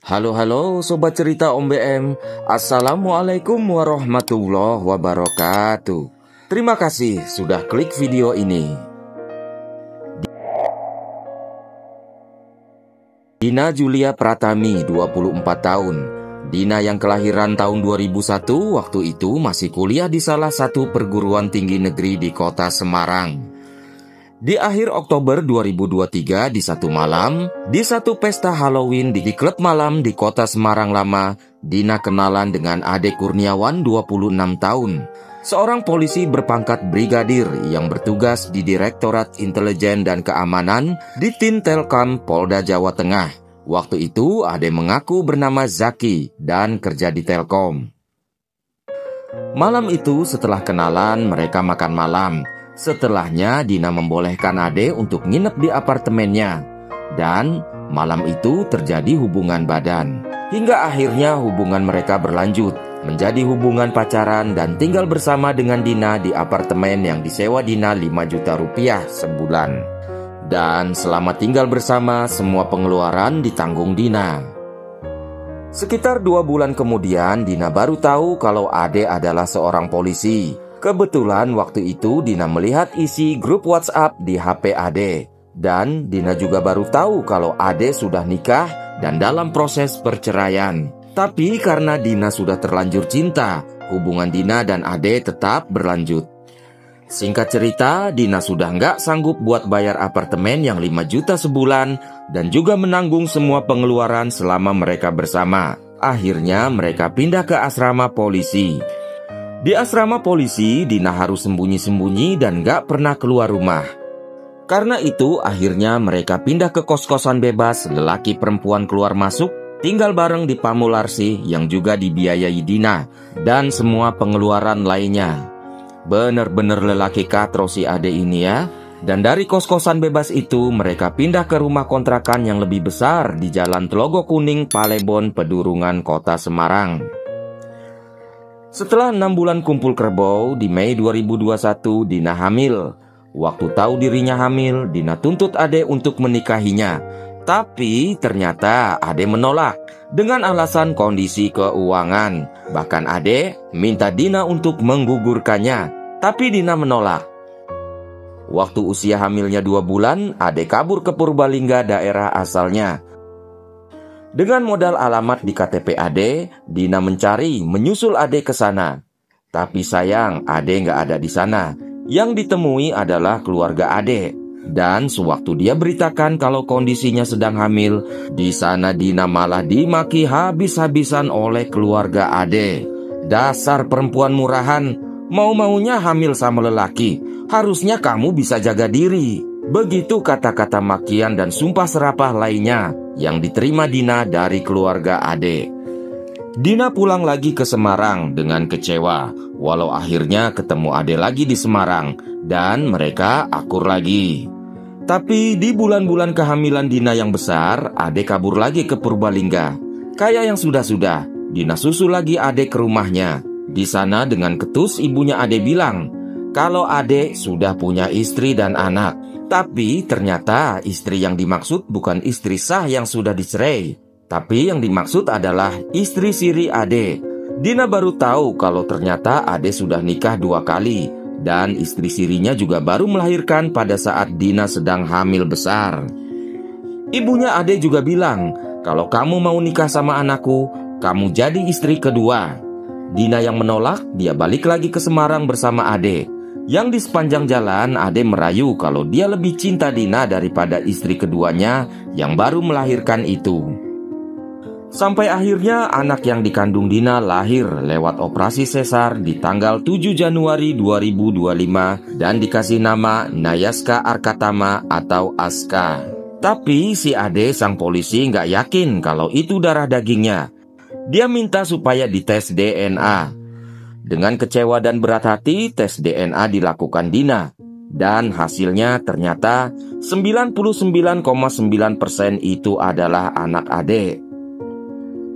Halo Sobat Cerita Om BM. Assalamualaikum warahmatullahi wabarakatuh. Terima kasih sudah klik video ini. Dina Julia Pratami, 24 tahun. Dina yang kelahiran tahun 2001, waktu itu masih kuliah di salah satu perguruan tinggi negeri di kota Semarang. Di akhir Oktober 2023 di satu malam, di satu pesta Halloween di klub malam di kota Semarang Lama, Dina kenalan dengan Ade Kurniawan 26 tahun. Seorang polisi berpangkat brigadir yang bertugas di Direktorat Intelijen dan Keamanan di Tintelkam Polda Jawa Tengah. Waktu itu Ade mengaku bernama Zaki dan kerja di Telkom. Malam itu setelah kenalan mereka makan malam. Setelahnya Dina membolehkan Ade untuk nginep di apartemennya. Dan malam itu terjadi hubungan badan. Hingga akhirnya hubungan mereka berlanjut menjadi hubungan pacaran dan tinggal bersama dengan Dina di apartemen yang disewa Dina 5 juta rupiah sebulan. Dan selama tinggal bersama semua pengeluaran ditanggung Dina. Sekitar 2 bulan kemudian Dina baru tahu kalau Ade adalah seorang polisi. Kebetulan waktu itu Dina melihat isi grup WhatsApp di HP Ade. Dan Dina juga baru tahu kalau Ade sudah nikah dan dalam proses perceraian. Tapi karena Dina sudah terlanjur cinta, hubungan Dina dan Ade tetap berlanjut. Singkat cerita, Dina sudah nggak sanggup buat bayar apartemen yang 5 juta sebulan dan juga menanggung semua pengeluaran selama mereka bersama. Akhirnya mereka pindah ke asrama polisi. Di asrama polisi, Dina harus sembunyi-sembunyi dan gak pernah keluar rumah. Karena itu, akhirnya mereka pindah ke kos-kosan bebas, lelaki perempuan keluar masuk, tinggal bareng di Pamularsi yang juga dibiayai Dina, dan semua pengeluaran lainnya. Bener-bener lelaki katro si Ade ini ya. Dan dari kos-kosan bebas itu, mereka pindah ke rumah kontrakan yang lebih besar di Jalan Telogo Kuning, Palembon, Pedurungan, Kota Semarang. Setelah 6 bulan kumpul kerbau, di Mei 2021 Dina hamil. Waktu tahu dirinya hamil, Dina tuntut Ade untuk menikahinya. Tapi ternyata Ade menolak dengan alasan kondisi keuangan. Bahkan Ade minta Dina untuk menggugurkannya, tapi Dina menolak. Waktu usia hamilnya 2 bulan, Ade kabur ke Purbalingga, daerah asalnya. Dengan modal alamat di KTP Ade, Dina menyusul Ade ke sana. Tapi sayang, Ade nggak ada di sana. Yang ditemui adalah keluarga Ade. Dan sewaktu dia beritakan kalau kondisinya sedang hamil, di sana Dina malah dimaki habis-habisan oleh keluarga Ade. Dasar perempuan murahan, mau-maunya hamil sama lelaki. Harusnya kamu bisa jaga diri. Begitu kata-kata makian dan sumpah serapah lainnya yang diterima Dina dari keluarga Ade. Dina pulang lagi ke Semarang dengan kecewa, walau akhirnya ketemu Ade lagi di Semarang dan mereka akur lagi. Tapi di bulan-bulan kehamilan Dina yang besar, Ade kabur lagi ke Purbalingga. Kayak yang sudah-sudah, Dina susul lagi Ade ke rumahnya. Di sana dengan ketus ibunya Ade bilang kalau Ade sudah punya istri dan anak. Tapi ternyata istri yang dimaksud bukan istri sah yang sudah dicerai. Tapi yang dimaksud adalah istri siri Ade. Dina baru tahu kalau ternyata Ade sudah nikah 2 kali. Dan istri sirinya juga baru melahirkan pada saat Dina sedang hamil besar. Ibunya Ade juga bilang, kalau kamu mau nikah sama anakku, kamu jadi istri kedua. Dina yang menolak, dia balik lagi ke Semarang bersama Ade. Yang di sepanjang jalan Ade merayu kalau dia lebih cinta Dina daripada istri keduanya yang baru melahirkan itu. Sampai akhirnya anak yang dikandung Dina lahir lewat operasi sesar di tanggal 7 Januari 2025 dan dikasih nama Nayaska Arkatama atau Aska. Tapi si Ade sang polisi nggak yakin kalau itu darah dagingnya. Dia minta supaya dites DNA. Dengan kecewa dan berat hati, tes DNA dilakukan Dina. Dan hasilnya ternyata 99,9% itu adalah anak Ade.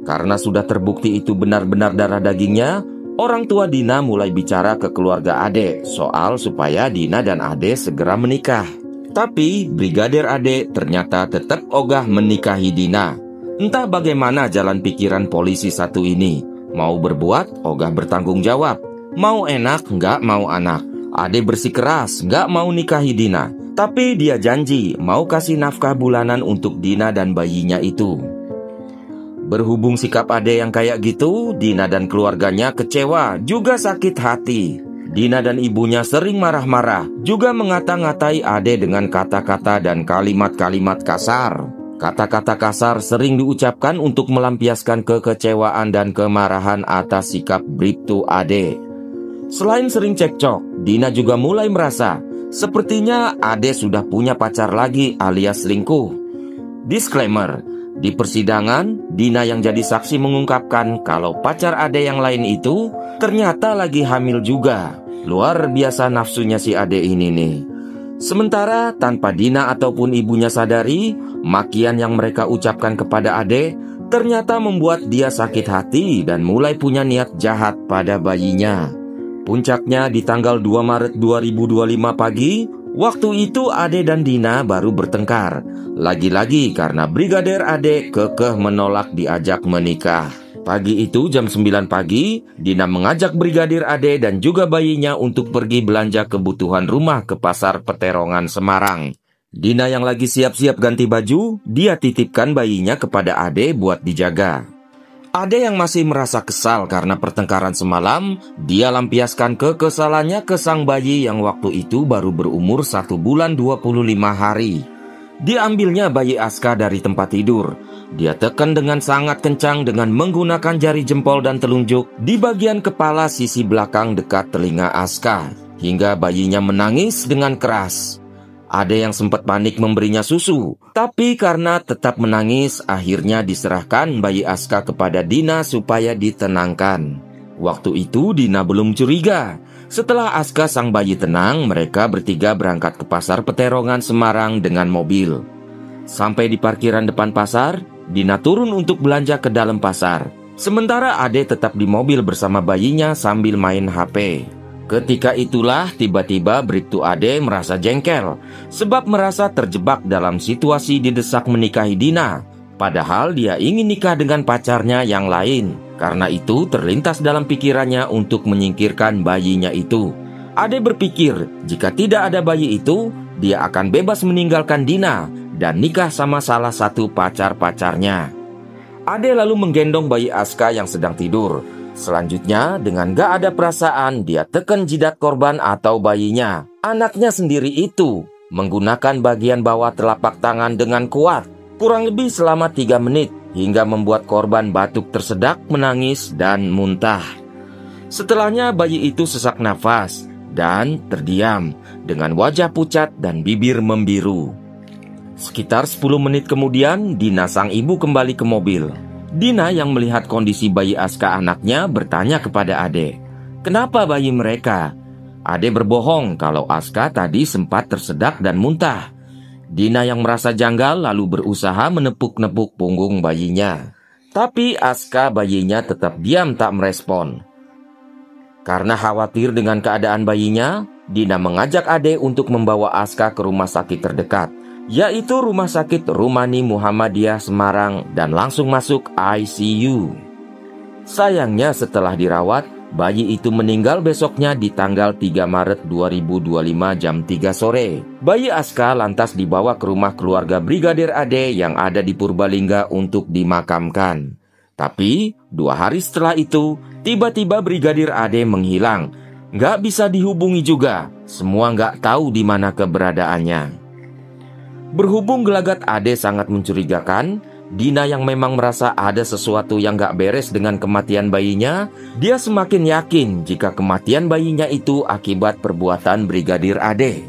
Karena sudah terbukti itu benar-benar darah dagingnya, orang tua Dina mulai bicara ke keluarga Ade soal supaya Dina dan Ade segera menikah. Tapi Brigadir Ade ternyata tetap ogah menikahi Dina. Entah bagaimana jalan pikiran polisi satu ini. Mau berbuat, ogah bertanggung jawab. Mau enak, nggak mau anak. Ade bersikeras, nggak mau nikahi Dina. Tapi dia janji mau kasih nafkah bulanan untuk Dina dan bayinya itu. Berhubung sikap Ade yang kayak gitu, Dina dan keluarganya kecewa, juga sakit hati. Dina dan ibunya sering marah-marah, juga mengata-ngatai Ade dengan kata-kata dan kalimat-kalimat kasar. Kata-kata kasar sering diucapkan untuk melampiaskan kekecewaan dan kemarahan atas sikap Bribtu Ade. Selain sering cekcok, Dina juga mulai merasa sepertinya Ade sudah punya pacar lagi alias selingkuh. Disclaimer, di persidangan, Dina yang jadi saksi mengungkapkan kalau pacar Ade yang lain itu ternyata lagi hamil juga. Luar biasa nafsunya si Ade ini nih. Sementara tanpa Dina ataupun ibunya sadari, makian yang mereka ucapkan kepada Ade ternyata membuat dia sakit hati dan mulai punya niat jahat pada bayinya. Puncaknya di tanggal 2 Maret 2025 pagi, waktu itu Ade dan Dina baru bertengkar. Lagi-lagi karena Brigadir Ade kekeh menolak diajak menikah. Pagi itu jam 9 pagi, Dina mengajak Brigadir Ade dan juga bayinya untuk pergi belanja kebutuhan rumah ke pasar Peterongan, Semarang. Dina yang lagi siap-siap ganti baju, dia titipkan bayinya kepada Ade buat dijaga. Ade yang masih merasa kesal karena pertengkaran semalam, dia lampiaskan kekesalannya ke sang bayi yang waktu itu baru berumur 1 bulan 25 hari. Diambilnya bayi Aska dari tempat tidur. Dia tekan dengan sangat kencang dengan menggunakan jari jempol dan telunjuk di bagian kepala sisi belakang dekat telinga Aska, hingga bayinya menangis dengan keras. Ade yang sempat panik memberinya susu, tapi karena tetap menangis, akhirnya diserahkan bayi Aska kepada Dina supaya ditenangkan. Waktu itu Dina belum curiga. Setelah Aska sang bayi tenang, mereka bertiga berangkat ke pasar Peterongan, Semarang dengan mobil. Sampai di parkiran depan pasar, Dina turun untuk belanja ke dalam pasar. Sementara Ade tetap di mobil bersama bayinya sambil main HP. Ketika itulah tiba-tiba Bribtu Ade merasa jengkel, sebab merasa terjebak dalam situasi didesak menikahi Dina. Padahal dia ingin nikah dengan pacarnya yang lain. Karena itu terlintas dalam pikirannya untuk menyingkirkan bayinya itu. Ade berpikir jika tidak ada bayi itu, dia akan bebas meninggalkan Dina dan nikah sama salah satu pacar-pacarnya. Ade lalu menggendong bayi Aska yang sedang tidur. Selanjutnya, dengan gak ada perasaan, dia tekan jidat korban atau bayinya, anaknya sendiri itu, menggunakan bagian bawah telapak tangan dengan kuat, kurang lebih selama 3 menit, hingga membuat korban batuk tersedak, menangis, dan muntah. Setelahnya bayi itu sesak nafas dan terdiam dengan wajah pucat dan bibir membiru. Sekitar 10 menit kemudian, Dina sang ibu kembali ke mobil. Dina yang melihat kondisi bayi Aska anaknya bertanya kepada Ade, "Kenapa bayi mereka?" Ade berbohong kalau Aska tadi sempat tersedak dan muntah. Dina yang merasa janggal lalu berusaha menepuk-nepuk punggung bayinya. Tapi Aska bayinya tetap diam tak merespon. Karena khawatir dengan keadaan bayinya, Dina mengajak Ade untuk membawa Aska ke rumah sakit terdekat, yaitu Rumah Sakit Rumani Muhammadiyah Semarang, dan langsung masuk ICU. Sayangnya setelah dirawat, bayi itu meninggal besoknya di tanggal 3 Maret 2025 jam 3 sore. Bayi Aska lantas dibawa ke rumah keluarga Brigadir Ade yang ada di Purbalingga untuk dimakamkan. Tapi 2 hari setelah itu, tiba-tiba Brigadir Ade menghilang. Nggak bisa dihubungi juga, semua nggak tahu di mana keberadaannya. Berhubung gelagat Ade sangat mencurigakan, Dina yang memang merasa ada sesuatu yang gak beres dengan kematian bayinya, dia semakin yakin jika kematian bayinya itu akibat perbuatan Brigadir Ade.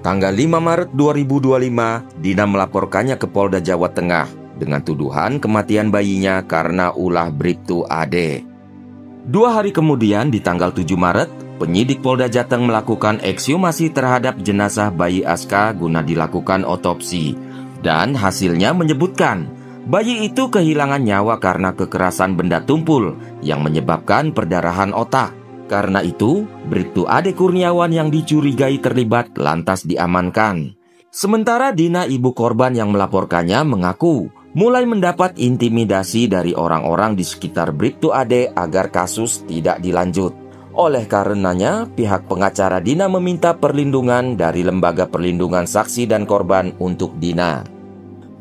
Tanggal 5 Maret 2025, Dina melaporkannya ke Polda Jawa Tengah dengan tuduhan kematian bayinya karena ulah Bribtu Ade. 2 hari kemudian di tanggal 7 Maret, penyidik Polda Jateng melakukan ekshumasi terhadap jenazah bayi Aska guna dilakukan otopsi. Dan hasilnya menyebutkan bayi itu kehilangan nyawa karena kekerasan benda tumpul yang menyebabkan perdarahan otak. Karena itu, Bribtu Ade Kurniawan yang dicurigai terlibat lantas diamankan. Sementara Dina, ibu korban yang melaporkannya, mengaku mulai mendapat intimidasi dari orang-orang di sekitar Bribtu Ade agar kasus tidak dilanjut. Oleh karenanya, pihak pengacara Dina meminta perlindungan dari Lembaga Perlindungan Saksi dan Korban untuk Dina.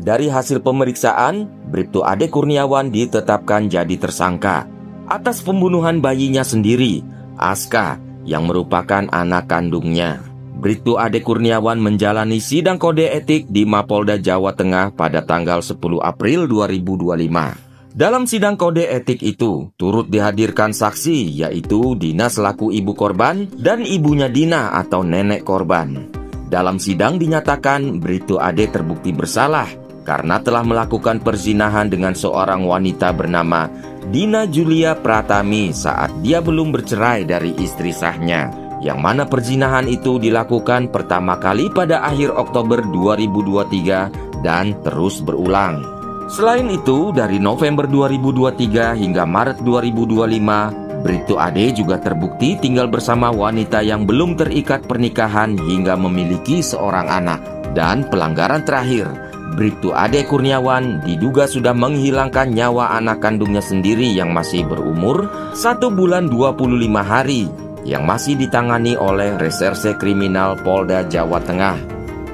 Dari hasil pemeriksaan, Bribtu Ade Kurniawan ditetapkan jadi tersangka atas pembunuhan bayinya sendiri, Aska, yang merupakan anak kandungnya. Bribtu Ade Kurniawan menjalani sidang kode etik di Mapolda Jawa Tengah pada tanggal 10 April 2025. Dalam sidang kode etik itu, turut dihadirkan saksi yaitu Dina selaku ibu korban dan ibunya Dina atau nenek korban. Dalam sidang dinyatakan Bribtu Ade terbukti bersalah karena telah melakukan perzinahan dengan seorang wanita bernama Dina Julia Pratami saat dia belum bercerai dari istri sahnya, yang mana perzinahan itu dilakukan pertama kali pada akhir Oktober 2023 dan terus berulang. Selain itu, dari November 2023 hingga Maret 2025, Bribtu Ade juga terbukti tinggal bersama wanita yang belum terikat pernikahan hingga memiliki seorang anak. Dan pelanggaran terakhir, Bribtu Ade Kurniawan diduga sudah menghilangkan nyawa anak kandungnya sendiri yang masih berumur 1 bulan 25 hari yang masih ditangani oleh Reserse Kriminal Polda Jawa Tengah.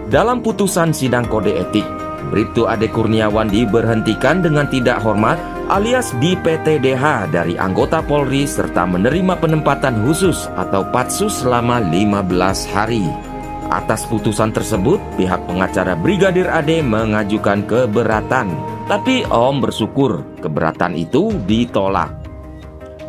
Dalam putusan sidang kode etik, Bribtu Ade Kurniawan diberhentikan dengan tidak hormat alias di-PTDH dari anggota Polri serta menerima penempatan khusus atau patsus selama 15 hari. Atas putusan tersebut, pihak pengacara Brigadir Ade mengajukan keberatan. Tapi Om bersyukur keberatan itu ditolak.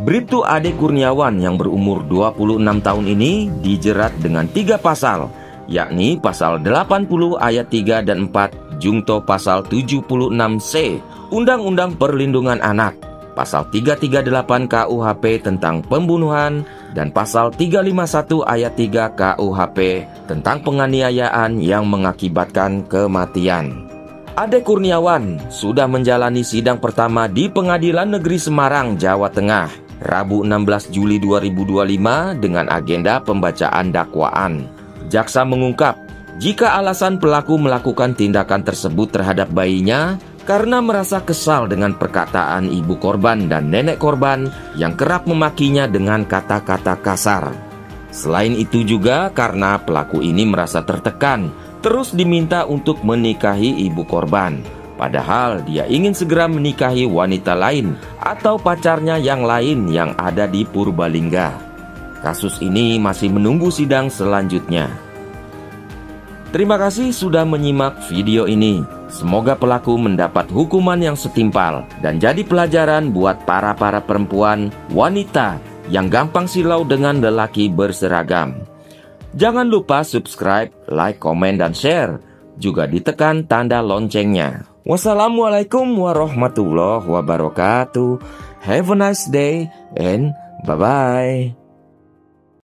Bribtu Ade Kurniawan yang berumur 26 tahun ini dijerat dengan 3 pasal, yakni pasal 80 ayat 3 dan 4 jungto pasal 76C Undang-Undang Perlindungan Anak, pasal 338 KUHP tentang pembunuhan, dan pasal 351 ayat 3 KUHP tentang penganiayaan yang mengakibatkan kematian. Ade Kurniawan sudah menjalani sidang pertama di Pengadilan Negeri Semarang, Jawa Tengah, Rabu 16 Juli 2025 dengan agenda pembacaan dakwaan. Jaksa mengungkap, jika alasan pelaku melakukan tindakan tersebut terhadap bayinya karena merasa kesal dengan perkataan ibu korban dan nenek korban yang kerap memakinya dengan kata-kata kasar. Selain itu juga karena pelaku ini merasa tertekan, terus diminta untuk menikahi ibu korban. Padahal dia ingin segera menikahi wanita lain atau pacarnya yang lain yang ada di Purbalingga. Kasus ini masih menunggu sidang selanjutnya. Terima kasih sudah menyimak video ini. Semoga pelaku mendapat hukuman yang setimpal dan jadi pelajaran buat para perempuan, wanita yang gampang silau dengan lelaki berseragam. Jangan lupa subscribe, like, komen, dan share. Juga ditekan tanda loncengnya. Wassalamualaikum warahmatullahi wabarakatuh. Have a nice day and bye-bye.